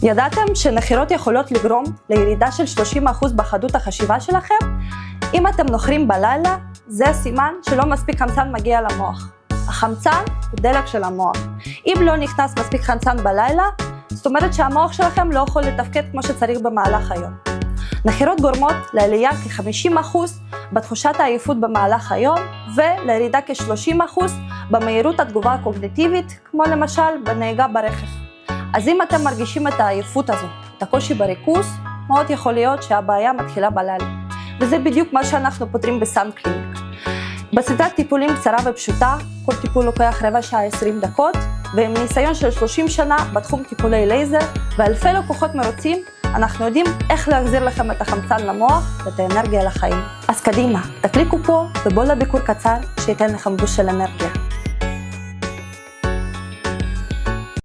ידעתם שנחירות יכולות לגרום לירידה של 30% בחדות החשיבה שלכם? אם אתם נוחרים בלילה, זה סימן שלא מספיק חמצן מגיע למוח. החמצן הוא דלק של המוח. אם לא נכנס מספיק חמצן בלילה, זאת אומרת שהמוח שלכם לא יכול לתפקד כמו שצריך במהלך היום. נחירות גורמות לעלייה כ-50% בתחושת העייפות במהלך היום, ולירידה כ-30% במהירות התגובה הקוגניטיבית, כמו למשל בנהיגה ברכב. אז אם אתם מרגישים את העייפות הזו, את הקושי בריכוז, מאוד יכול להיות שהבעיה מתחילה בלילה. וזה בדיוק מה שאנחנו פותרים בסאונד קלינינג. בסדרת טיפולים קצרה ופשוטה, כל טיפול לוקח רבע שעה 20 דקות, ועם ניסיון של 30 שנה בתחום טיפולי לייזר ואלפי לקוחות מרוצים, אנחנו יודעים איך להחזיר לכם את החמצן למוח ואת האנרגיה לחיים. אז קדימה, תקליקו פה ובואו לביקור קצר שייתן לכם בוש של אנרגיה.